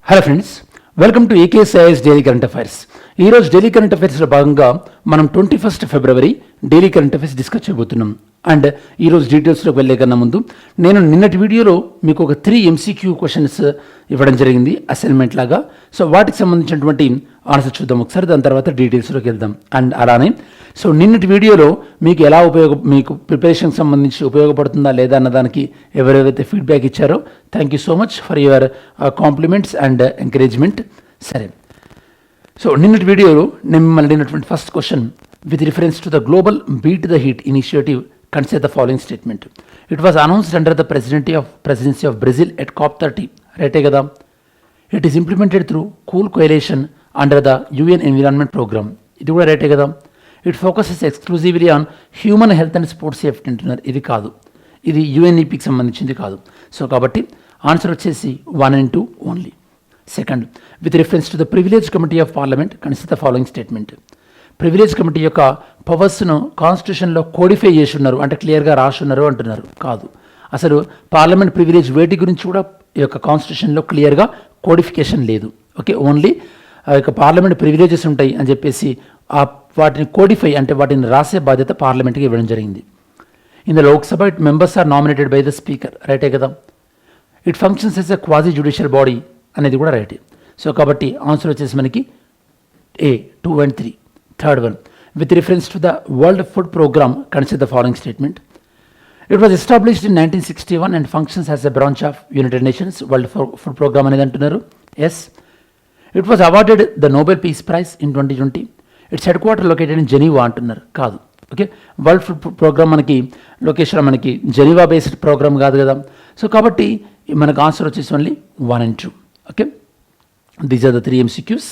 Hello friends, welcome to AKCIS daily current affairs. ఈరోజు daily current అఫైర్స్లో భాగంగా మనం 21 ఫిబ్రవరి డైలీ కరెంట్ అఫైర్స్ డిస్కస్ చేయబోతున్నాం. అండ్ ఈరోజు డీటెయిల్స్లోకి వెళ్ళే కన్నా ముందు నేను నిన్నటి వీడియోలో మీకు ఒక 3 MCQ క్వశ్చన్స్ ఇవ్వడం జరిగింది అసైన్మెంట్ లాగా. సో వాటికి సంబంధించినటువంటి ఆన్సర్ చూద్దాం ఒకసారి, దాని తర్వాత డీటెయిల్స్లోకి వెళ్దాం. అండ్ అలానే సో నిన్నటి వీడియోలో మీకు ఎలా మీకు ప్రిపరేషన్కి సంబంధించి ఉపయోగపడుతుందా లేదా అన్నదానికి ఎవరెవరైతే ఫీడ్బ్యాక్ ఇచ్చారో thank you so much for your compliments and encouragement. సరే, సో నిన్నటి వీడియోలో నేను మిమ్మల్ని అడిగినటువంటి first question with reference to the global beat the heat initiative consider the following statement. It was announced under the presidency of Brazil at COP30. Right kada? It is implemented through Cool Coalition under the UN Environment Program. Idi kuda right kada? It focuses exclusively on human health and sports safety antunnaru. Idi kaadu. Idi UNEP ki sambandhinchindi kaadu. So kabatti answer vachesi 1 and 2 only. Second, with reference to the Privilege Committee of Parliament, consider the following statement. Privilege committee యొక్క పవర్స్ను కాన్స్టిట్యూషన్లో codify చేసి ఉన్నారు, అంటే క్లియర్గా రాసి ఉన్నారు అంటున్నారు. కాదు, అసలు పార్లమెంట్ ప్రివిలేజ్ వేటి గురించి కూడా ఈ యొక్క కాన్స్టిట్యూషన్లో క్లియర్గా కోడిఫికేషన్ లేదు. ఓకే, ఓన్లీ ఆ యొక్క పార్లమెంట్ ప్రివిలేజెస్ ఉంటాయి అని చెప్పేసి వాటిని కోడిఫై అంటే వాటిని రాసే బాధ్యత పార్లమెంట్కి ఇవ్వడం జరిగింది. In the Lok Sabha it members are nominated by the speaker. రైటే కదా? It functions as a quasi judicial body అనేది కూడా రైటే. సో కాబట్టి ఆన్సర్ వచ్చేసి మనకి A, 2 and 3. Third one, with reference to the World Food Program, consider the following statement. It was established in 1961 and functions as a branch of United Nations World Food Program అనేది అంటున్నారు. Yes. It was awarded the Nobel Peace Prize in 2020. Its headquarters located in Geneva అంటున్నారు. కాదు. Okay, world food programme మనకి location మనకి Geneva based programme కాదు కదా. So కాబట్టి మనకు ఆన్సర్ వచ్చేసి only 1 and 2. Okay, these are the 3 MCQs.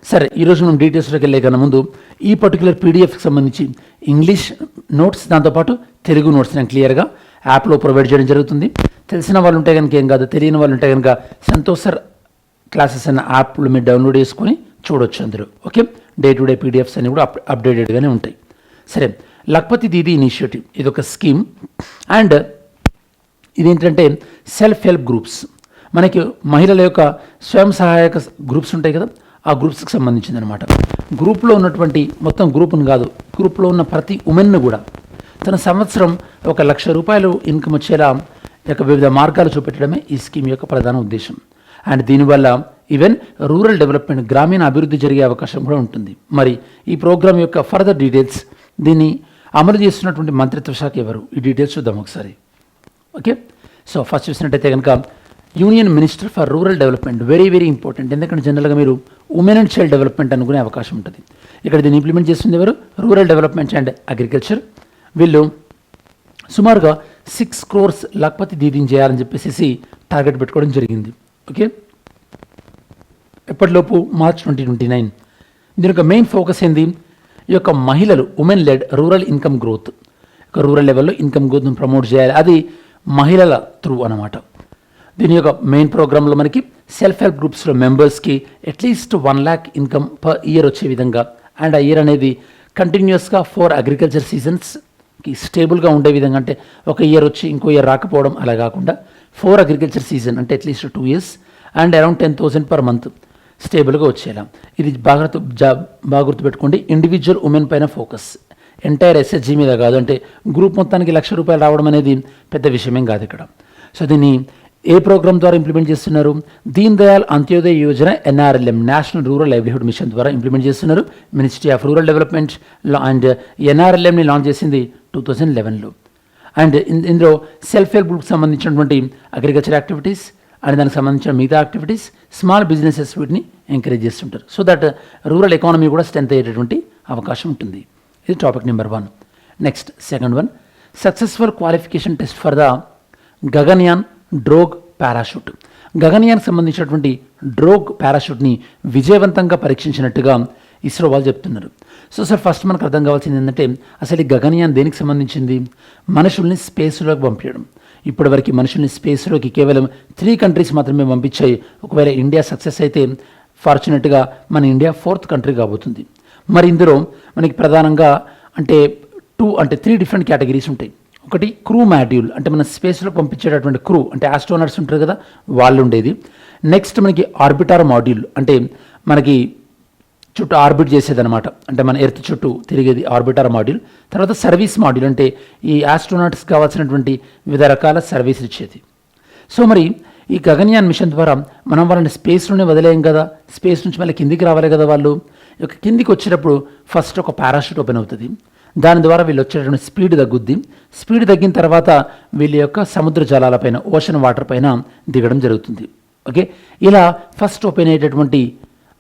సరే, ఈరోజు మనం డీటెయిల్స్లోకి వెళ్ళే కన్నా ముందు ఈ పర్టికులర్ పీడిఎఫ్కి సంబంధించి ఇంగ్లీష్ నోట్స్ దాంతోపాటు తెలుగు నోట్స్ నేను క్లియర్గా యాప్లో ప్రొవైడ్ చేయడం జరుగుతుంది. తెలిసిన వాళ్ళు ఉంటే కనుక ఏం కాదు, తెలియని వాళ్ళు ఉంటే కనుక సంతోష్ సర్ క్లాసెస్ అన్న యాప్లో మీరు డౌన్లోడ్ చేసుకొని చూడొచ్చు అందరూ. Okay, day to day PDFs అన్ని కూడా అప్డేటెడ్గానే ఉంటాయి. సరే, లక్పతి దీదీ ఇనిషియేటివ్ ఇది ఒక స్కీమ్. అండ్ ఇదేంటంటే సెల్ఫ్ హెల్ప్ గ్రూప్స్, మనకి మహిళల యొక్క స్వయం సహాయక గ్రూప్స్ ఉంటాయి కదా, ఆ గ్రూప్స్కి సంబంధించింది అనమాట. గ్రూప్లో ఉన్నటువంటి మొత్తం గ్రూప్ను కాదు, గ్రూప్లో ఉన్న ప్రతి ఉమెన్ను కూడా తన సంవత్సరం 1,00,000 రూపాయలు ఇన్కమ్ వచ్చేలా యొక్క వివిధ మార్గాలు చూపెట్టడమే ఈ స్కీమ్ యొక్క ప్రధాన ఉద్దేశం. అండ్ దీనివల్ల ఈవెన్ రూరల్ డెవలప్మెంట్, గ్రామీణ అభివృద్ధి జరిగే అవకాశం కూడా ఉంటుంది. మరి ఈ ప్రోగ్రామ్ యొక్క ఫర్దర్ డీటెయిల్స్, దీన్ని అమలు చేస్తున్నటువంటి మంత్రిత్వ శాఖ ఎవరు, ఈ డీటెయిల్స్ చూద్దాం ఒకసారి. ఓకే, సో ఫస్ట్ చూసినట్టయితే కనుక union minister for rural development. Very very important, ఎందుకంటే జనరల్గా మీరు ఉమెన్ అండ్ చైల్డ్ డెవలప్మెంట్ అనుకునే అవకాశం ఉంటుంది. ఇక్కడ దీన్ని ఇంప్లిమెంట్ చేస్తుంది ఎవరు? Rural development and agriculture. వీళ్ళు సుమారుగా 6 crores లక్పతి దీదీని చేయాలని చెప్పేసి టార్గెట్ పెట్టుకోవడం జరిగింది. ఓకే, ఎప్పటిలోపు మార్చ్ 2029. దీని యొక్క మెయిన్ ఫోకస్ ఏంది? ఈ యొక్క మహిళలు women led rural income growth, rural లెవెల్లో ఇన్కమ్ గ్రోత్ను ప్రమోట్ చేయాలి, అది మహిళల త్రూ అన్నమాట. దీని యొక్క మెయిన్ ప్రోగ్రాంలో మనకి సెల్ఫ్ హెల్ప్ గ్రూప్స్లో మెంబర్స్కి at least 1 lakh income per year వచ్చే విధంగా, అండ్ ఆ ఇయర్ అనేది కంటిన్యూస్గా 4 అగ్రికల్చర్ సీజన్స్కి స్టేబుల్గా ఉండే విధంగా, అంటే ఒక ఇయర్ వచ్చి ఇంకో ఇయర్ రాకపోవడం అలా కాకుండా 4 అగ్రికల్చర్ సీజన్ అంటే at least 2 years and around 10,000 per month స్టేబుల్గా వచ్చేలా. ఇది బాగా గుర్తుపెట్టుకోండి. ఇండివిజువల్ ఉమెన్ పైన ఫోకస్, ఎంటైర్ SHG మీద కాదు. అంటే గ్రూప్ మొత్తానికి 1,00,000 రూపాయలు రావడం అనేది పెద్ద విషయమేం కాదు ఇక్కడ. సో దీన్ని ఏ ప్రోగ్రామ్ ద్వారా ఇంప్లిమెంట్ చేస్తున్నారు? Deen Dayal Antyodaya Yojana NRLM, national rural livelihood mission ద్వారా ఇంప్లిమెంట్ చేస్తున్నారు. Ministry of rural development and NRLMని లాంచ్ చేసింది 2011లో. అండ్ ఇందులో సెల్ఫ్ హెల్ప్ గ్రూప్కి సంబంధించినటువంటి అగ్రికల్చర్ యాక్టివిటీస్ అండ్ దానికి సంబంధించిన మిగతా యాక్టివిటీస్, స్మాల్ బిజినెసెస్ వీటిని ఎంకరేజ్ చేస్తుంటారు. సో దట్ రూరల్ ఎకానమీ కూడా స్ట్రెంత్ అయ్యేటటువంటి అవకాశం ఉంటుంది. ఇది topic number 1. Next second one, successful qualification test for the Gaganyaan drogue parachute. గగన్యాన్కి సంబంధించినటువంటి డ్రోగ్ పారాషూట్ని విజయవంతంగా పరీక్షించినట్టుగా ఇస్రో వాళ్ళు చెప్తున్నారు. సో సార్, ఫస్ట్ మనకు అర్థం కావాల్సింది ఏంటంటే అసలు ఈ గగన్యాన్ దేనికి సంబంధించింది? మనుషుల్ని స్పేస్లోకి పంపించడం. ఇప్పటివరకు మనుషుల్ని స్పేస్లోకి కేవలం 3 countries మాత్రమే పంపించాయి. ఒకవేళ ఇండియా సక్సెస్ అయితే ఫార్చునేట్గా మన ఇండియా 4th country కాబోతుంది. మరి ఇందులో మనకి ప్రధానంగా అంటే 3 different కేటగిరీస్ ఉంటాయి. ఒకటి క్రూ మాడ్యూల్, అంటే మన స్పేస్లో పంపించేటటువంటి క్రూ అంటే ఆస్ట్రోనట్స్ ఉంటారు కదా, వాళ్ళు ఉండేది. నెక్స్ట్ మనకి ఆర్బిటార్ మాడ్యూల్, అంటే మనకి చుట్టూ ఆర్బిట్ చేసేదన్నమాట, అంటే మన ఎర్త్ చుట్టూ తిరిగేది ఆర్బిటార్ మాడ్యూల్. తర్వాత సర్వీస్ మాడ్యూల్, అంటే ఈ ఆస్ట్రోనాట్స్ కావాల్సినటువంటి వివిధ రకాల సర్వీస్ ఇచ్చేది. సో మరి ఈ గగన్యాన్ మిషన్ ద్వారా మనం వాళ్ళని స్పేస్లోనే వదిలేయం కదా, స్పేస్ నుంచి మళ్ళీ కిందికి రావాలి కదా. వాళ్ళు ఇక కిందికి వచ్చేటప్పుడు ఫస్ట్ ఒక పారాషూట్ ఓపెన్ అవుతుంది. దాని ద్వారా వీళ్ళు వచ్చేటటువంటి స్పీడ్ తగ్గుద్ది. స్పీడ్ తగ్గిన తర్వాత వీళ్ళ యొక్క సముద్ర జలాలపైన, ఓషన్ వాటర్ పైన దిగడం జరుగుతుంది. ఓకే, ఇలా ఫస్ట్ ఓపెన్ అయ్యేటటువంటి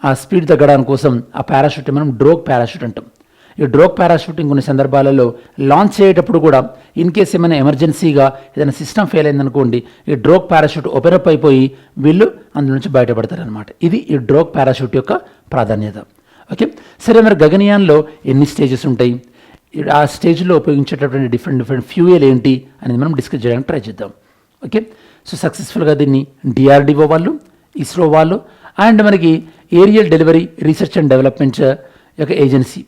ఆ స్పీడ్ తగ్గడానికి కోసం ఆ పారాషూట్ మనం డ్రోగ్ పారాషూట్ అంటాం. ఈ డ్రోగ్ పారాషూటింగ్ కొన్ని సందర్భాలలో లాంచ్ అయ్యేటప్పుడు కూడా ఇన్ కేస్ ఏమైనా ఎమర్జెన్సీగా ఏదైనా సిస్టమ్ ఫెయిల్ అయిందనుకోండి, ఈ డ్రోగ్ పారాషూట్ ఓపెన్ అప్ అయిపోయి వీళ్ళు అందులో నుంచి బయటపడతారనమాట. ఇది ఈ డ్రోగ్ పారాషూట్ యొక్క ప్రాధాన్యత. ఓకే, సరే మరి గగనయాన్లో ఎన్ని స్టేజెస్ ఉంటాయి, ఆ స్టేజ్లో ఉపయోగించేటటువంటి డిఫరెంట్ ఫ్యూయల్ ఏంటి అనేది మనం డిస్కస్ చేయడానికి ట్రై చేద్దాం. ఓకే, సో సక్సెస్ఫుల్గా దీన్ని డిఆర్డిఓ వాళ్ళు, ఇస్రో వాళ్ళు అండ్ మనకి aerial delivery research and development యొక్క ఏజెన్సీ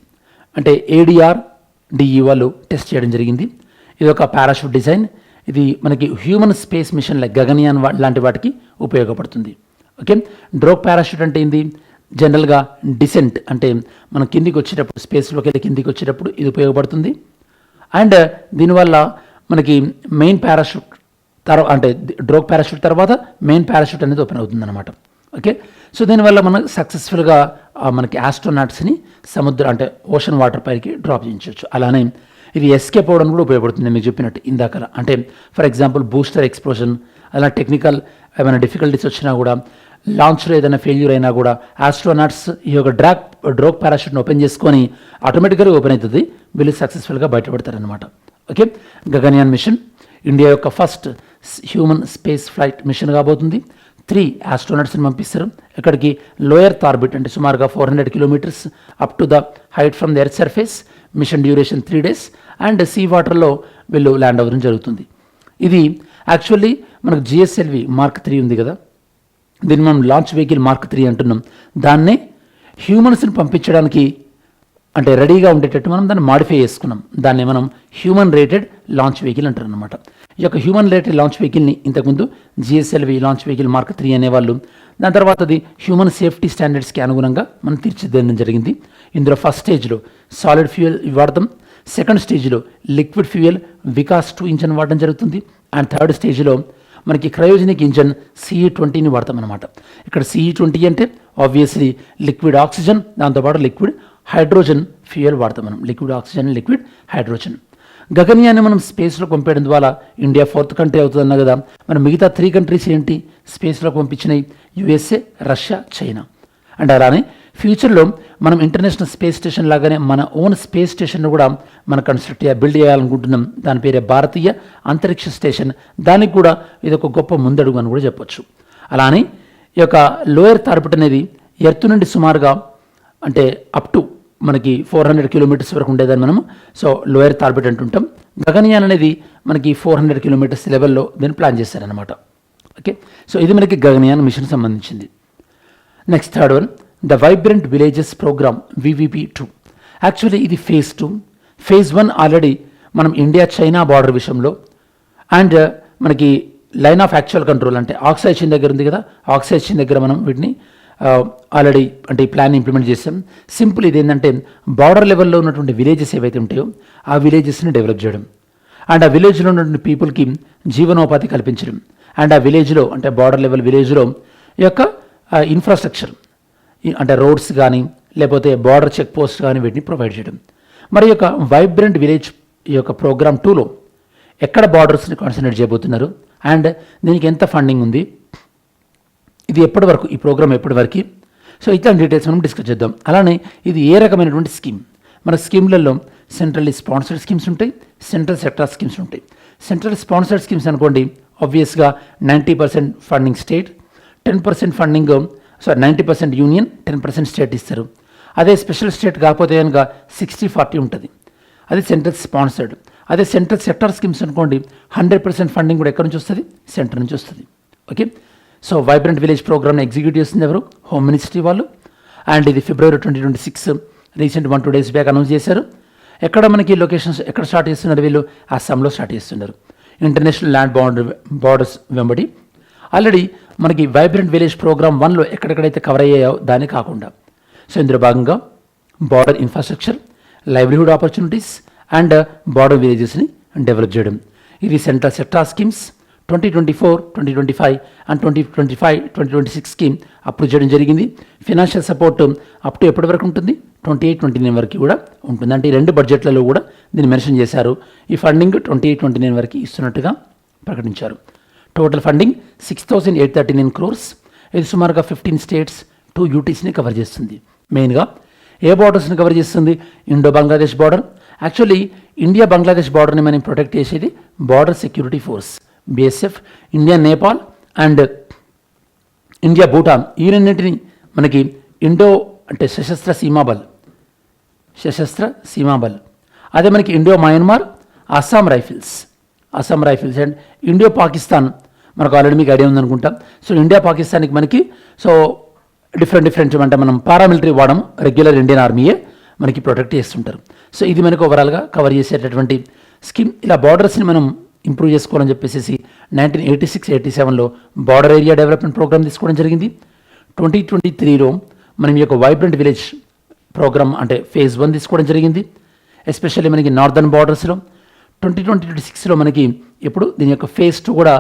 అంటే ADR-DE వాళ్ళు టెస్ట్ చేయడం జరిగింది. ఇది ఒక పారాషూట్ డిజైన్. ఇది మనకి human space machine like Gaganyaan లాంటి వాటికి ఉపయోగపడుతుంది. ఓకే, డ్రోగ్ పారాషూట్ అంటే ఏంది, జనరల్గా డిసెంట్ అంటే మనం కిందికి వచ్చేటప్పుడు, స్పేస్లోకి వెళ్ళి కిందికి వచ్చేటప్పుడు ఇది ఉపయోగపడుతుంది. అండ్ దీనివల్ల మనకి మెయిన్ పారాషూట్ అంటే డ్రోగ్ పారాషూట్ తర్వాత మెయిన్ పారాషూట్ అనేది ఓపెన్ అవుతుంది అనమాట. ఓకే, సో దీనివల్ల మనం సక్సెస్ఫుల్గా మనకి ఆస్ట్రోనాట్స్ని సముద్ర అంటే ఓషన్ వాటర్ పైకి డ్రాప్ చేయించవచ్చు. అలానే ఇది ఎస్కేప్ అవ్వడానికి కూడా ఉపయోగపడుతుంది. మీకు చెప్పినట్టు ఇందాక, అంటే ఫర్ ఎగ్జాంపుల్ బూస్టర్ ఎక్స్ప్లోజన్, అలా టెక్నికల్ ఏమైనా డిఫికల్టీస్ వచ్చినా కూడా, లాంచ్లో ఏదైనా ఫెయిల్యూర్ అయినా కూడా ఆస్ట్రోనాట్స్ ఈ యొక్క డ్రోగ్ పారాషూట్ని ఓపెన్ చేసుకొని ఆటోమేటిక్గా ఓపెన్ అవుతుంది, వీళ్ళు సక్సెస్ఫుల్గా బయటపడతారనమాట. ఓకే, గగన్యాన్ మిషన్ ఇండియా యొక్క first human space flight mission కాబోతుంది. 3 ఆస్ట్రోనాట్స్ని పంపిస్తారు. ఇక్కడికి లోయర్ ఆర్బిట్ అంటే సుమారుగా 400 kilometres up to the height from the earth surface. Mission duration 3 days and sea వాటర్లో వీళ్ళు ల్యాండ్ అవ్వడం జరుగుతుంది. ఇది యాక్చువల్లీ మనకు GSLV Mark 3 ఉంది కదా, దీన్ని మనం లాంచ్ వెహికల్ Mark 3 అంటున్నాం. దాన్నే హ్యూమన్స్ని పంపించడానికి అంటే రెడీగా ఉండేటట్టు మనం దాన్ని మాడిఫై చేసుకున్నాం. దాన్ని మనం హ్యూమన్ రేటెడ్ లాంచ్ వెహికల్ అంటారు అనమాట. ఈ యొక్క హ్యూమన్ రేటెడ్ లాంచ్ వెహికల్ని ఇంతకుముందు GSLV లాంచ్ వెహికల్ Mark 3 అనేవాళ్ళు. దాని తర్వాత అది హ్యూమన్ సేఫ్టీ స్టాండర్డ్స్కి అనుగుణంగా మనం తీర్చిదిద్దడం జరిగింది. ఇందులో ఫస్ట్ స్టేజ్లో సాలిడ్ ఫ్యూయల్ వాడతాం, సెకండ్ స్టేజ్లో లిక్విడ్ ఫ్యూయల్ వికాస్ 2 ఇంజన్ వాడడం జరుగుతుంది అండ్ థర్డ్ స్టేజ్లో మనకి క్రయోజనిక్ ఇంజన్ CE20ని వాడతాం అనమాట. ఇక్కడ CE20 అంటే ఆబ్వియస్లీ లిక్విడ్ ఆక్సిజన్, దాంతోపాటు లిక్విడ్ హైడ్రోజన్ ఫ్యూయల్ వాడతాం మనం. Liquid oxygen, liquid hydrogen. గగన్యాన్ని మనం స్పేస్లో పంపేయడం ద్వారా ఇండియా 4th కంట్రీ అవుతుందన్న కదా. మనం మిగతా 3 కంట్రీస్ ఏంటి స్పేస్లో పంపించినాయి, USA, రష్యా, చైనా. అండ్ అలానే ఫ్యూచర్లో మనం ఇంటర్నేషనల్ స్పేస్ స్టేషన్ లాగానే మన ఓన్ స్పేస్ స్టేషన్ను కూడా మనం బిల్డ్ చేయాలనుకుంటున్నాం. దాని పేరే భారతీయ అంతరిక్ష స్టేషన్. దానికి కూడా ఇది ఒక గొప్ప ముందడుగు అని కూడా చెప్పొచ్చు. అలానే ఈ యొక్క లోయర్ ఆర్బిట్ అనేది ఎర్త్ నుండి సుమారుగా అంటే అప్ టు మనకి 400 కిలోమీటర్స్ వరకు ఉండేదని మనం సో లోయర్ ఆర్బిట్ అంటుంటాం. గగన్యాన్ అనేది మనకి 400 కిలోమీటర్స్ లెవెల్లో దీన్ని ప్లాన్ చేశారనమాట. ఓకే, సో ఇది మనకి గగన్యాన్ మిషన్ సంబంధించింది. Next third one, the vibrant villages programme VVP2. Actually ఇది phase 2. phase 1 ఆల్రెడీ మనం ఇండియా చైనా బార్డర్ విషయంలో అండ్ మనకి లైన్ ఆఫ్ యాక్చువల్ కంట్రోల్ అంటే ఆక్సైడ్ దగ్గర ఉంది కదా, ఆక్సైడ్ దగ్గర మనం వీటిని ఆల్రెడీ అంటే ఈ ప్లాన్ ఇంప్లిమెంట్ చేసాం. సింపుల్ ఇది ఏంటంటే బార్డర్ లెవెల్లో ఉన్నటువంటి విలేజెస్ ఏవైతే ఉంటాయో ఆ విలేజెస్ని డెవలప్ చేయడం అండ్ ఆ విలేజ్లో ఉన్నటువంటి పీపుల్కి జీవనోపాధి కల్పించడం అండ్ ఆ విలేజ్లో అంటే బార్డర్ లెవెల్ విలేజ్లో ఈ యొక్క ఇన్ఫ్రాస్ట్రక్చర్ అంటే రోడ్స్ కానీ లేకపోతే బార్డర్ చెక్ పోస్ట్ కానీ వీటిని ప్రొవైడ్ చేయడం. మరి యొక్క వైబ్రెంట్ విలేజ్ ఈ యొక్క ప్రోగ్రామ్ 2లో ఎక్కడ బార్డర్స్ని కాన్సన్ట్రేట్ చేయబోతున్నారు అండ్ దీనికి ఎంత ఫండింగ్ ఉంది, ఇది ఎప్పటి వరకు, ఈ ప్రోగ్రామ్ ఎప్పటి వరకు, సో ఇట్లాంటి డీటెయిల్స్ మనం డిస్కస్ చేద్దాం. అలానే ఇది ఏ రకమైనటువంటి స్కీమ్, మన స్కీమ్లలో సెంట్రల్లీ స్పాన్సర్డ్ స్కీమ్స్ ఉంటాయి, సెంట్రల్ సెక్టార్ స్కీమ్స్ ఉంటాయి. సెంట్రల్ స్పాన్సర్డ్ స్కీమ్స్ అనుకోండి ఆబ్వియస్గా 90% funding state, 10% funding 90% union, 10% state ఇస్తారు. అదే స్పెషల్ స్టేట్ కాకపోతే కనుక 60-40 ఉంటుంది, అది సెంట్రల్ స్పాన్సర్డ్. అదే సెంట్రల్ సెక్టార్ స్కీమ్స్ అనుకోండి 100% ఫండింగ్ కూడా ఎక్కడి నుంచి వస్తుంది, సెంటర్ నుంచి వస్తుంది. ఓకే, సో వైబ్రెంట్ విలేజ్ ప్రోగ్రామ్ని ఎగ్జిక్యూట్ చేస్తుంది ఎవరు, హోమ్ మినిస్ట్రీ వాళ్ళు. అండ్ ఇది February 2026 recent 1-2 days back announce చేశారు. ఎక్కడ మనకి లొకేషన్స్ ఎక్కడ స్టార్ట్ చేస్తున్నారు వీళ్ళు, అస్సాంలో స్టార్ట్ చేస్తున్నారు. ఇంటర్నేషనల్ ల్యాండ్ బార్డర్స్ వెంబడి ఆల్రెడీ మనకి వైబ్రెంట్ విలేజ్ ప్రోగ్రామ్ 1లో ఎక్కడెక్కడైతే కవర్ అయ్యాయో దాన్ని కాకుండా. సో ఇందులో భాగంగా border infrastructure, livelihood opportunities and border విలేజెస్ని డెవలప్ చేయడం. ఇది central sector schemes 2024, 2025 and 2025-2026 scheme approve చేయడం జరిగింది. ఫినాన్షియల్ సపోర్ట్ అప్ టు ఎప్పటి వరకు ఉంటుంది, 28-29 వరకు కూడా ఉంటుంది. అంటే ఈ 2 బడ్జెట్లలో కూడా దీన్ని మెన్షన్ చేశారు. ఈ ఫండింగ్ 28-29 వరకు ఇస్తున్నట్టుగా ప్రకటించారు. Total funding 6,839 crores. ఇది సుమారుగా 15 స్టేట్స్ 2 UTస్ని కవర్ చేస్తుంది. మెయిన్గా ఏ బార్డర్స్ని కవర్ చేస్తుంది? Indo Bangladesh border. Actually India Bangladesh బార్డర్ని మనం ప్రొటెక్ట్ చేసేది border security force BSF, India Nepal and India Bhutan. ఈ రెండింటిని మనకి ఇండో అంటే సశస్త్ర సీమాబల్. అదే మనకి Indo Myanmar, Assam rifles and Indo Pakistan మనకు ఆల్రెడీ మీకు ఐడియా ఉందనుకుంటాం. సో ఇండియా పాకిస్తాన్కి మనకి సో డిఫరెంట్ అంటే మనం పారామిలిటరీ వాడము, రెగ్యులర్ ఇండియన్ ఆర్మీయే మనకి ప్రొటెక్ట్ చేస్తుంటారు. సో ఇది మనకు ఓవరాల్గా కవర్ చేసేటటువంటి స్కీమ్. ఇలా బార్డర్స్ని మనం ఇంప్రూవ్ చేసుకోవాలని చెప్పేసి 1986-87లో బార్డర్ ఏరియా డెవలప్మెంట్ ప్రోగ్రామ్ తీసుకోవడం జరిగింది. 2023లో మనం ఈ యొక్క వైబ్రెంట్ విలేజ్ ప్రోగ్రామ్ అంటే ఫేజ్ 1 తీసుకోవడం జరిగింది. ఎస్పెషల్లీ మనకి నార్దర్న్ బార్డర్స్లో. 2026లో మనకి ఇప్పుడు దీని యొక్క ఫేజ్ 2 కూడా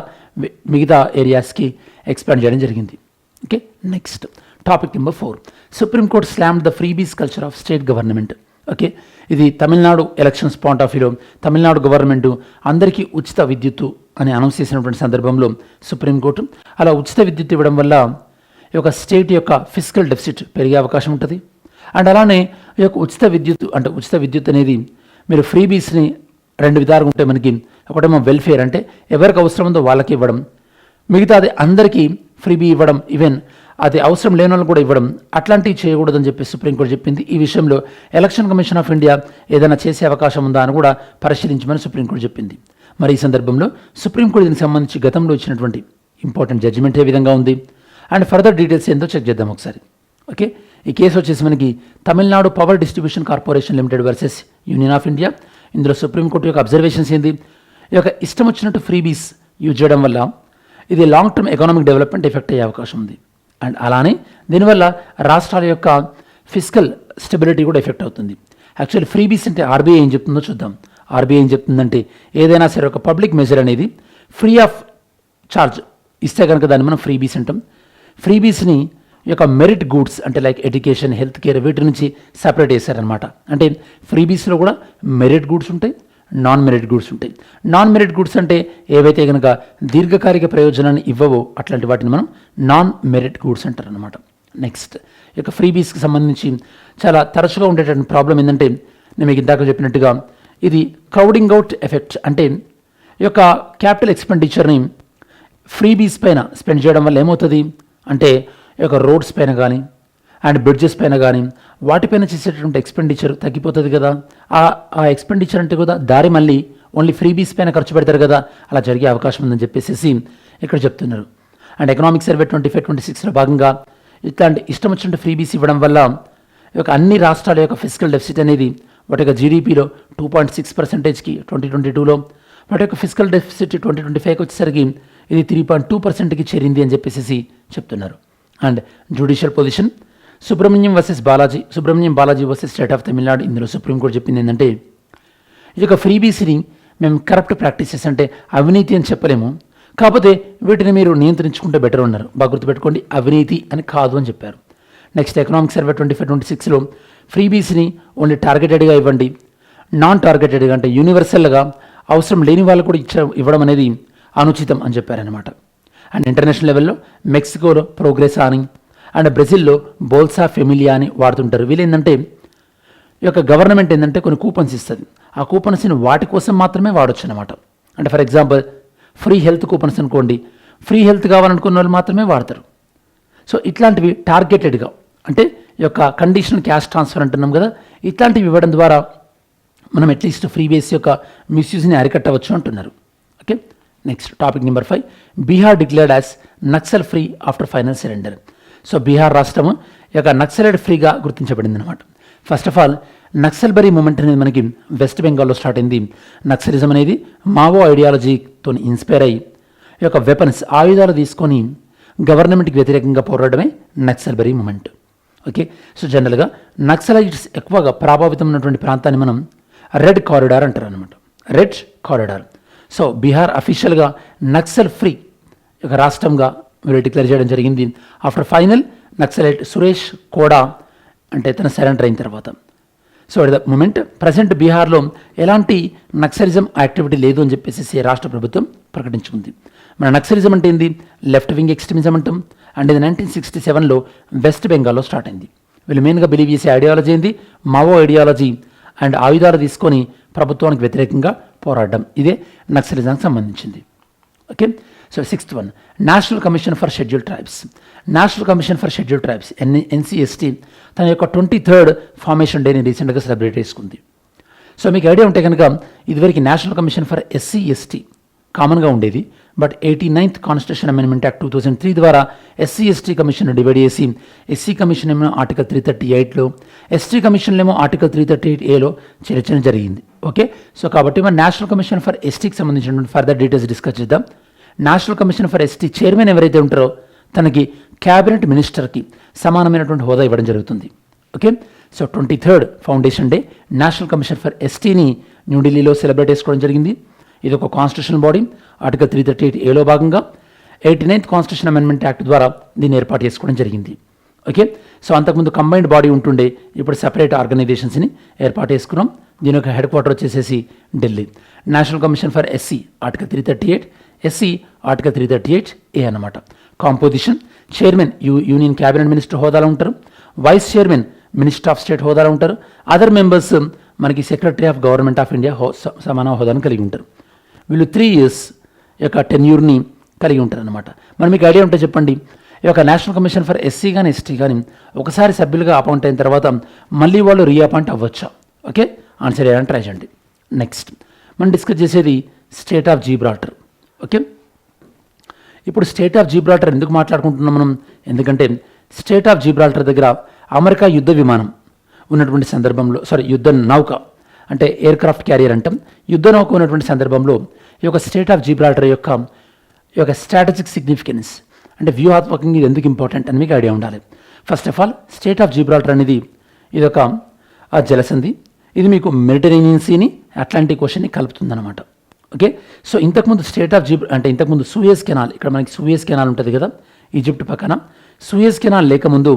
మిగతా ఏరియాస్కి ఎక్స్పాండ్ చేయడం జరిగింది. Okay, next topic number 4. Supreme court slammed the freebies culture of state government. Okay, ఇది తమిళనాడు ఎలక్షన్స్ పాయింట్ ఆఫ్ వ్యూలో తమిళనాడు గవర్నమెంట్ అందరికీ ఉచిత విద్యుత్తు అని అనౌన్స్ చేసినటువంటి సందర్భంలో సుప్రీంకోర్టు అలా ఉచిత విద్యుత్ ఇవ్వడం వల్ల ఈ యొక్క స్టేట్ యొక్క ఫిజికల్ డెఫిసిట్ పెరిగే అవకాశం ఉంటుంది. అండ్ అలానే ఈ యొక్క ఉచిత విద్యుత్ అనేది మీరు ఫ్రీబీస్ని 2 విధాలుగా ఉంటాయి మనకి. ఒకటేమో వెల్ఫేర్ అంటే ఎవరికి అవసరం ఉందో వాళ్ళకి ఇవ్వడం, మిగతాది అందరికీ ఫ్రీబీ ఇవ్వడం, ఈవెన్ అది అవసరం లేని వాళ్ళు కూడా ఇవ్వడం. అట్లాంటివి చేయకూడదని చెప్పి సుప్రీంకోర్టు చెప్పింది. ఈ విషయంలో ఎలక్షన్ కమిషన్ ఆఫ్ ఇండియా ఏదైనా చేసే అవకాశం ఉందా అని కూడా పరిశీలించమని సుప్రీంకోర్టు చెప్పింది. మరి ఈ సందర్భంలో సుప్రీంకోర్టు దీనికి సంబంధించి గతంలో ఇచ్చినటువంటి ఇంపార్టెంట్ జడ్జిమెంట్ ఏ విధంగా ఉంది అండ్ ఫర్దర్ డీటెయిల్స్ ఏందో చెక్ చేద్దాం ఒకసారి. ఓకే, ఈ కేసు వచ్చేసి మనకి Tamil Nadu power distribution corporation limited versus union of India. ఇందులో సుప్రీంకోర్టు యొక్క అబ్జర్వేషన్స్ ఏంది? ఈ యొక్క ఇష్టం వచ్చినట్టు ఫ్రీబీస్ యూజ్ చేయడం వల్ల ఇది long term economic development effect అయ్యే అవకాశం ఉంది. అండ్ అలానే దీనివల్ల రాష్ట్రాల యొక్క ఫిజికల్ స్టెబిలిటీ కూడా ఎఫెక్ట్ అవుతుంది. యాక్చువల్లీ ఫ్రీబీస్ అంటే ఆర్బీఐ ఏం చెప్తుందో చూద్దాం. ఆర్బీఐ ఏం చెప్తుందంటే ఏదైనా సరే ఒక పబ్లిక్ మెజర్ అనేది ఫ్రీ ఆఫ్ ఛార్జ్ ఇస్తే కనుక దాన్ని మనం ఫ్రీబీస్ అంటాం. ఫ్రీబీస్ని యొక్క మెరిట్ గూడ్స్ అంటే లైక్ ఎడ్యుకేషన్, హెల్త్ కేర్ వీటి నుంచి సపరేట్ చేశారనమాట. అంటే ఫ్రీబీస్లో కూడా మెరిట్ గూడ్స్ ఉంటాయి, నాన్ మెరిట్ గూడ్స్ ఉంటాయి. నాన్ మెరిట్ గూడ్స్ అంటే ఏవైతే కనుక దీర్ఘకాలిక ప్రయోజనాన్ని ఇవ్వవో అట్లాంటి వాటిని మనం నాన్ మెరిట్ గూడ్స్ అంటారు అనమాట. నెక్స్ట్ ఈ యొక్క ఫ్రీబీస్కి సంబంధించి చాలా తరచుగా ఉండేటువంటి ప్రాబ్లం ఏంటంటే నేను మీకు ఇందాక చెప్పినట్టుగా ఇది క్రౌడింగ్ అవుట్ ఎఫెక్ట్. అంటే ఈ యొక్క క్యాపిటల్ ఎక్స్పెండిచర్ని ఫ్రీబీస్ పైన స్పెండ్ చేయడం వల్ల ఏమవుతుంది అంటే ఈ యొక్క రోడ్స్ పైన కానీ అండ్ బ్రిడ్జెస్ పైన కానీ వాటిపైన చేసేటటువంటి ఎక్స్పెండిచర్ తగ్గిపోతుంది కదా. ఆ ఎక్స్పెండిచర్ అంటే కూడా దారి మళ్ళీ ఓన్లీ ఫ్రీబీస్ పైన ఖర్చు పెడతారు కదా, అలా జరిగే అవకాశం ఉందని చెప్పేసి ఇక్కడ చెప్తున్నారు. అండ్ ఎకనామిక్ సర్వే 25-26లో భాగంగా ఇట్లాంటి ఇష్టం వచ్చినట్టు ఫ్రీబీస్ ఇవ్వడం వల్ల ఈ యొక్క అన్ని రాష్ట్రాల యొక్క ఫిజికల్ డెఫిసిట్ అనేది వాటి యొక్క జీడీపీలో 2.6%కి 2022లో, వాటి యొక్క ఫిజికల్ డెఫిసిట్ 2025కి వచ్చేసరికి ఇది 3.2%కి చేరింది అని చెప్పేసి చెప్తున్నారు. And judicial position Subrahmanyam Balaji versus state of Tamil Nadu. ఇందులో సుప్రీంకోర్టు చెప్పింది ఏంటంటే ఈ యొక్క ఫ్రీబీసీని మేము కరప్ట్ ప్రాక్టీసెస్ అంటే అవినీతి అని చెప్పలేము, కాకపోతే వీటిని మీరు నియంత్రించుకుంటే బెటర్ ఉన్నారు. బాగా గుర్తుపెట్టుకోండి, అవినీతి అని కాదు అని చెప్పారు. నెక్స్ట్ ఎకనామిక్ సర్వే 25-26లో ఫ్రీబీస్ని ఓన్లీ టార్గెటెడ్గా ఇవ్వండి, నాన్ టార్గెటెడ్గా అంటే యూనివర్సల్గా అవసరం లేని వాళ్ళు కూడా ఇవ్వడం అనేది అనుచితం అని చెప్పారనమాట. అండ్ ఇంటర్నేషనల్ లెవెల్లో మెక్సికోలో ప్రోగ్రెస్ అని అండ్ బ్రెజిల్లో బోల్సా ఫెమిలియా అని వాడుతుంటారు. వీళ్ళు ఏంటంటే ఈ యొక్క గవర్నమెంట్ ఏంటంటే కొన్ని కూపన్స్ ఇస్తుంది, ఆ కూపన్స్ని వాటి కోసం మాత్రమే వాడచ్చు అనమాట. అంటే for example free health coupons అనుకోండి, ఫ్రీ హెల్త్ కావాలనుకున్న వాళ్ళు మాత్రమే వాడతారు. సో ఇట్లాంటివి టార్గెటెడ్గా అంటే ఈ యొక్క కండిషనల్ క్యాష్ ట్రాన్స్ఫర్ అంటున్నాం కదా, ఇట్లాంటివి ఇవ్వడం ద్వారా మనం అట్లీస్ట్ ఫ్రీబీస్ యొక్క మిస్యూజ్ని అరికట్టవచ్చు అంటున్నారు. Okay, next topic number 5. Bihar declared as Naxal free after final surrender. So Bihar రాష్ట్రము ఈ యొక్క నక్సలైట్ ఫ్రీగా గుర్తించబడింది అనమాట. First of all Naxalbari movement అనేది మనకి వెస్ట్ బెంగాల్లో స్టార్ట్ అయింది. నక్సలిజం అనేది మావో ఐడియాలజీతో ఇన్స్పైర్ అయ్యి ఈ యొక్క వెపన్స్ ఆయుధాలు తీసుకొని గవర్నమెంట్కి వ్యతిరేకంగా పోరాడమే నక్సల్బరీ మూమెంట్. ఓకే, సో జనరల్గా నక్సలైట్స్ ఎక్కువగా ప్రభావితం ఉన్నటువంటి ప్రాంతాన్ని మనం రెడ్ కారిడార్ అంటారు అనమాట. Red corridor. సో బీహార్ అఫీషియల్గా నక్సల్ ఫ్రీ ఒక రాష్ట్రంగా వీళ్ళు డిక్లేర్ చేయడం జరిగింది ఆఫ్టర్ ఫైనల్ నక్సలైట్ సురేష్ కోడా అంటే తన సరెండర్ అయిన తర్వాత. So at the moment present బీహార్లో ఎలాంటి నక్సలిజం యాక్టివిటీ లేదు అని చెప్పేసి రాష్ట్ర ప్రభుత్వం ప్రకటించుకుంది. మన నక్సలిజం అంటే ఏంది? లెఫ్ట్ వింగ్ ఎక్స్ట్రీమిజం అంటాం. అండ్ ఇది 1967లో వెస్ట్ బెంగాల్లో స్టార్ట్ అయింది. వీళ్ళు మెయిన్గా బిలీవ్ చేసే ఐడియాలజీ ఏంది? మావో ఐడియాలజీ అండ్ ఆయుధాలు తీసుకొని ప్రభుత్వానికి వ్యతిరేకంగా పోరాడడం. ఇదే నక్సలిజానికి సంబంధించింది. Okay, so 6th one, national commission for schedule tribes. National commission for schedule tribes NCST తన యొక్క 23rd ఫార్మేషన్ డేని రీసెంట్గా సెలబ్రేట్ చేసుకుంది. సో మీకు ఐడియా ఉంటే కనుక ఇదివరకు నేషనల్ కమిషన్ ఫర్ SC/ST కామన్గా ఉండేది. But 89th constitution amendment act 2003 ద్వారా SC/ST కమిషన్ డివైడ్ చేసి SC కమిషన్ ఏమో ఆర్టికల్ 338లో, ST కమిషన్లో ఏమో ఆర్టికల్ 338Aలో చేర్చడం జరిగింది. ఓకే, సో కాబట్టి మన నేషనల్ కమిషన్ ఫర్ STకి సంబంధించినటువంటి ఫర్దర్ డీటెయిల్స్ డిస్కస్ చేద్దాం. National commission for ST chairman ఎవరైతే ఉంటారో తనకి క్యాబినెట్ మినిస్టర్కి సమానమైనటువంటి హోదా ఇవ్వడం జరుగుతుంది. Okay, so 23rd foundation day national commission for STని న్యూఢిల్లీలో సెలబ్రేట్ చేసుకోవడం జరిగింది. ఇది ఒక కాన్స్టిట్యూషనల్ బాడీ. ఆర్టికల్ 338Aలో భాగంగా 89th కాన్స్టిట్యూషన్ అమెండ్మెంట్ యాక్ట్ ద్వారా దీన్ని ఏర్పాటు చేసుకోవడం జరిగింది. ఓకే, సో అంతకుముందు కంబైన్డ్ బాడీ ఉంటుండే, ఇప్పుడు సెపరేట్ ఆర్గనైజేషన్స్ని ఏర్పాటు చేసుకున్నాం. దీని యొక్క హెడ్ క్వార్టర్ వచ్చేసేసి Delhi. National commission for SC article 338, SC article 338A అన్నమాట. Composition: chairman union cabinet minister హోదాలో ఉంటారు, vice chairman minister of state హోదాలో ఉంటారు, అదర్ మెంబర్స్ మనకి secretary of government of India సమాన హోదాను కలిగి ఉంటారు. వీళ్ళు 3 years యొక్క టెన్యూర్ని కలిగి ఉంటారు అనమాట. మరి మీకు ఐడియా ఉంటే చెప్పండి, ఈ యొక్క నేషనల్ కమిషన్ ఫర్ SC కానీ ST కానీ ఒకసారి సభ్యులుగా అపాయింట్ అయిన తర్వాత మళ్ళీ వాళ్ళు రీఅపాయింట్ అవ్వచ్చా? ఓకే, ఆన్సర్ చేయడానికి ట్రై చేయండి. నెక్స్ట్ మనం డిస్కస్ చేసేది స్టేట్ ఆఫ్ జిబ్రాల్టర్. ఓకే, ఇప్పుడు స్టేట్ ఆఫ్ జిబ్రాల్టర్ ఎందుకు మాట్లాడుకుంటున్నాం మనం? ఎందుకంటే స్టేట్ ఆఫ్ జిబ్రాల్టర్ దగ్గర అమెరికా యుద్ధ విమానం ఉన్నటువంటి సందర్భంలో, యుద్ధ నౌక అంటే ఎయిర్ క్రాఫ్ట్ క్యారియర్ అంటాం, యుద్ధ నౌక ఉన్నటువంటి సందర్భంలో ఈ యొక్క స్టేట్ ఆఫ్ జిబ్రాల్టర్ యొక్క స్ట్రాటజిక్ సిగ్నిఫికెన్స్ అంటే వ్యూహాత్మకంగా ఇది ఎందుకు ఇంపార్టెంట్ అని మీకు ఐడియా ఉండాలి. First of all state of Gibraltar అనేది ఇది ఒక జలసంధి. ఇది మీకు మెడిటరేనియన్ సీని అట్లాంటిక్ ఓషన్ని కలుపుతుందన్నమాట. ఓకే, సో ఇంతకుముందు స్టేట్ ఆఫ్ ఇంతకుముందు సూయజ్ కెనాల్, ఇక్కడ మనకి సూయజ్ కెనాల్ ఉంటుంది కదా ఈజిప్ట్ పక్కన, సూయజ్ కెనాల్ లేకముందు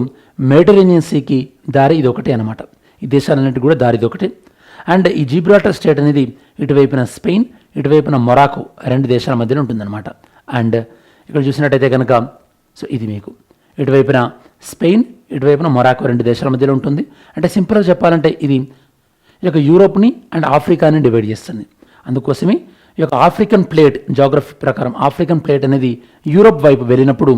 మెడిటరేనియన్ సీకి దారి ఇది ఒకటే అనమాట. ఈ దేశాలన్నింటికి కూడా దారి ఇది ఒకటే. అండ్ ఈ జిబ్రాల్టర్ స్టేట్ అనేది ఇటువైపున స్పెయిన్, ఇటువైపున మొరాకో 2 దేశాల మధ్యలో ఉంటుందన్నమాట. అండ్ ఇక్కడ చూసినట్టయితే కనుక సో ఇది మీకు ఇటువైపున స్పెయిన్, ఇటువైపున మొరాకో 2 దేశాల మధ్యలో ఉంటుంది. అంటే సింపుల్గా చెప్పాలంటే ఇది ఈ యొక్క యూరోప్ని అండ్ ఆఫ్రికాని డివైడ్ చేస్తుంది. అందుకోసమే ఈ యొక్క ఆఫ్రికన్ ప్లేట్ జాగ్రఫీ ప్రకారం ఆఫ్రికన్ ప్లేట్ అనేది యూరోప్ వైపు వెళ్ళినప్పుడు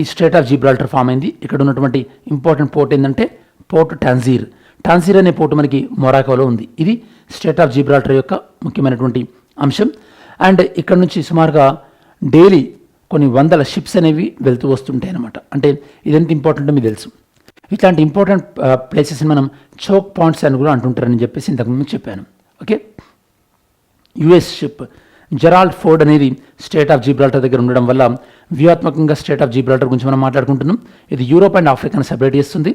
ఈ స్టేట్ ఆఫ్ జిబ్రాల్టర్ ఫామ్ అయింది. ఇక్కడ ఉన్నటువంటి ఇంపార్టెంట్ పోర్ట్ ఏంటంటే పోర్ట్ టాంజీర్. టాంజీర్ అనే పోర్ట్ మనకి మొరాకోలో ఉంది. ఇది స్టేట్ ఆఫ్ జిబ్రాల్టర్ యొక్క ముఖ్యమైనటువంటి అంశం. అండ్ ఇక్కడ నుంచి సుమారుగా డైలీ కొన్ని వందల షిప్స్ అనేవి వెళ్తూ వస్తుంటాయి అన్నమాట. అంటే ఇదెంత ఇంపార్టెంట్ మీకు తెలుసు. ఇట్లాంటి ఇంపార్టెంట్ ప్లేసెస్ని మనం చోక్ పాయింట్స్ అని కూడా అంటుంటారని చెప్పేసి ఇంతకుముందు చెప్పాను. Okay, US ship Gerald Ford అనేది స్టేట్ ఆఫ్ జిబ్రాల్టర్ దగ్గర ఉండడం వల్ల వ్యూహాత్మకంగా స్టేట్ ఆఫ్ జిబ్రాల్టర్ గురించి మనం మాట్లాడుకుంటున్నాం. ఇది యూరోప్ అండ్ ఆఫ్రికాని సెపరేట్ చేస్తుంది.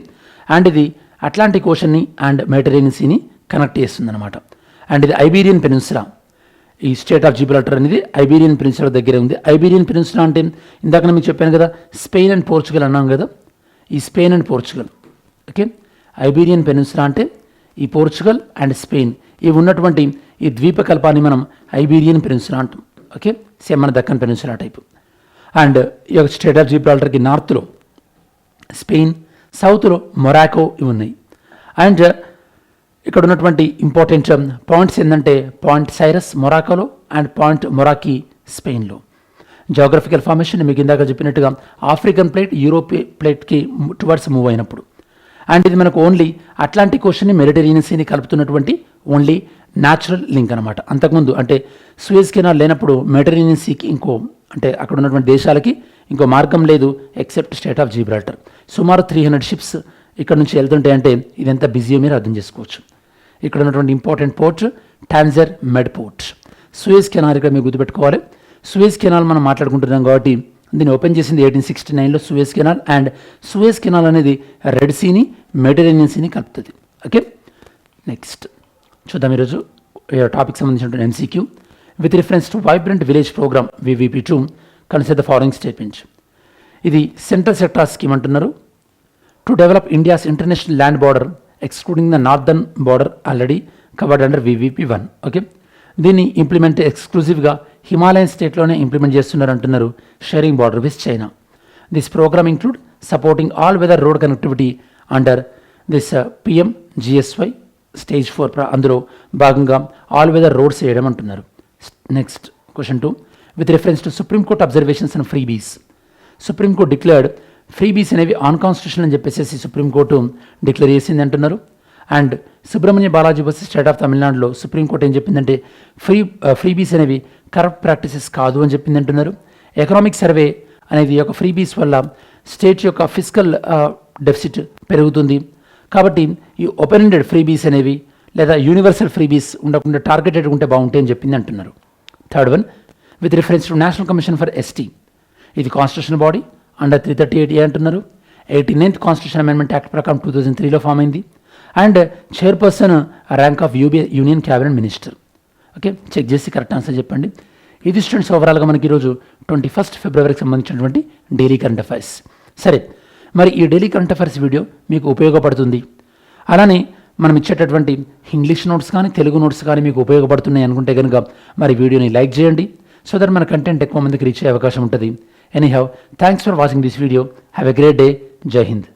అండ్ ఇది అట్లాంటిక్ ఓషన్ని అండ్ మెడిటరేనియన్ సీని కనెక్ట్ చేస్తుంది అనమాట. అండ్ ఇది ఐబీరియన్ పెనిన్సులా. ఈ స్టేట్ ఆఫ్ జిబ్రాల్టర్ అనేది ఐబీరియన్ పెనిన్సులా దగ్గరే ఉంది. ఐబీరియన్ పెనిన్సులా అంటే ఇందాక మీకు చెప్పాను కదా, స్పెయిన్ అండ్ పోర్చుగల్ అన్నాం కదా, ఈ Spain and Portugal. Okay, Iberian peninsula అంటే ఈ పోర్చుగల్ అండ్ స్పెయిన్ ఇవి ఉన్నటువంటి ఈ ద్వీపకల్పాన్ని మనం ఐబీరియన్ పెనిన్సులా అంటాం. ఓకే, సేమ్ మన దక్కన్ పెనిన్సులా టైపు. అండ్ ఈ యొక్క స్టేట్ ఆఫ్ జిబ్రాల్టర్కి నార్త్లో స్పెయిన్, సౌత్లో మొరాకో ఇవి ఉన్నాయి. అండ్ ఇక్కడ ఉన్నటువంటి ఇంపార్టెంట్ పాయింట్స్ ఏంటంటే పాయింట్ సైరస్ మొరాకోలో అండ్ పాయింట్ మొరాకీ స్పెయిన్లో. జాగ్రఫికల్ ఫార్మేషన్ మీకు ఇందాక చెప్పినట్టుగా ఆఫ్రికన్ ప్లేట్ యూరోప్ ప్లేట్కి టువర్డ్స్ మూవ్ అయినప్పుడు. అండ్ ఇది మనకు ఓన్లీ అట్లాంటిక్ ఓషన్ని మెడిటరేనియన్ సీని కలుపుతున్నటువంటి ఓన్లీ న్యాచురల్ లింక్ అనమాట. అంతకుముందు అంటే సూయజ్ కెనాల్ లేనప్పుడు మెడిటరేనియన్ సీకి అంటే అక్కడ ఉన్నటువంటి దేశాలకి ఇంకో మార్గం లేదు ఎక్సెప్ట్ స్టేట్ ఆఫ్ జిబ్రాల్టర్. సుమారు 300 షిప్స్ ఇక్కడ నుంచి వెళ్తుంటాయి. అంటే ఇది ఎంత బిజీయో మీరు అర్థం చేసుకోవచ్చు. ఇక్కడ ఉన్నటువంటి ఇంపార్టెంట్ పోర్ట్ టాంజర్ మెడ్ పోర్ట్. సూయజ్ కెనాల్ ఇక్కడ మీరు గుర్తుపెట్టుకోవాలి. సూయజ్ కెనాల్ మనం మాట్లాడుకుంటున్నాం కాబట్టి దీన్ని ఓపెన్ చేసింది 1869లో Suez canal. And Suez canal అనేది రెడ్ సీని మెడిటరేనియన్ సీని కలుపుతుంది. ఓకే, నెక్స్ట్ చూద్దాం ఈరోజు టాపిక్ సంబంధించిన MCQ. With reference to vibrant village program VVP2 consider the following statements. ఇది సెంట్రల్ సెక్టార్ స్కీమ్ అంటున్నారు. To develop India's international land border excluding the northern border already covered under VVP1. Okay, దీన్ని implement ఎక్స్క్లూజివ్గా Himalayan స్టేట్లోనే implement చేస్తున్నారు అంటున్నారు, sharing border with China. This program include supporting all weather road connectivity under this PMGSY stage 4. అందులో భాగంగా all weather roads వేయడం అంటున్నారు. Next question 2. With reference to supreme court observations and freebies. Supreme court declared freebies అనేవి unconstitutional అని చెప్పేసి supreme court declare చేసింది అంటున్నారు. And Subramanya Balaji versus state of తమిళనాడులో సుప్రీంకోర్టు ఏం చెప్పిందంటే ఫ్రీబీస్ అనేవి కరప్ట్ ప్రాక్టీసెస్ కాదు అని చెప్పింది అంటున్నారు. ఎకనామిక్ సర్వే అనేది ఒక ఫ్రీబీస్ వల్ల స్టేట్ యొక్క ఫిజికల్ డెఫిసిట్ పెరుగుతుంది. కాబట్టి ఈ ఓపెన్ ఎండెడ్ ఫ్రీబీస్ అనేవి లేదా యూనివర్సల్ ఫ్రీబీస్ ఉండకుండా టార్గెటెడ్ ఉంటే బాగుంటాయి అని చెప్పింది అంటున్నారు. Third one. With reference to national commission for ST. ఇది కాన్స్టిట్యూషన్ బాడీ అండర్ 338A అంటున్నారు. 89th కాన్స్టిట్యూషన్ అమెండ్మెంట్ యాక్ట్ ప్రకారం 2003లో ఫామ్ అయింది. And chairperson rank of union cabinet minister. Okay, check చేసి కరెక్ట్ ఆన్సర్ చెప్పండి. ఇది స్టూడెంట్స్ ఓవరాల్గా మనకి ఈరోజు 21 ఫిబ్రవరికి సంబంధించినటువంటి డైలీ కరెంట్ అఫైర్స్. సరే, మరి ఈ డైలీ కరెంట్ అఫైర్స్ వీడియో మీకు ఉపయోగపడుతుంది. అలానే మనం ఇచ్చేటటువంటి ఇంగ్లీష్ నోట్స్ కానీ తెలుగు నోట్స్ కానీ మీకు ఉపయోగపడుతున్నాయి అనుకుంటే కనుక మరి వీడియోని లైక్ చేయండి, సో దట్ మన కంటెంట్ ఎక్కువ మందికి రీచ్ అయ్యే అవకాశం ఉంటుంది. Anyhow, thanks for watching this video. Have a great day. జై హింద్.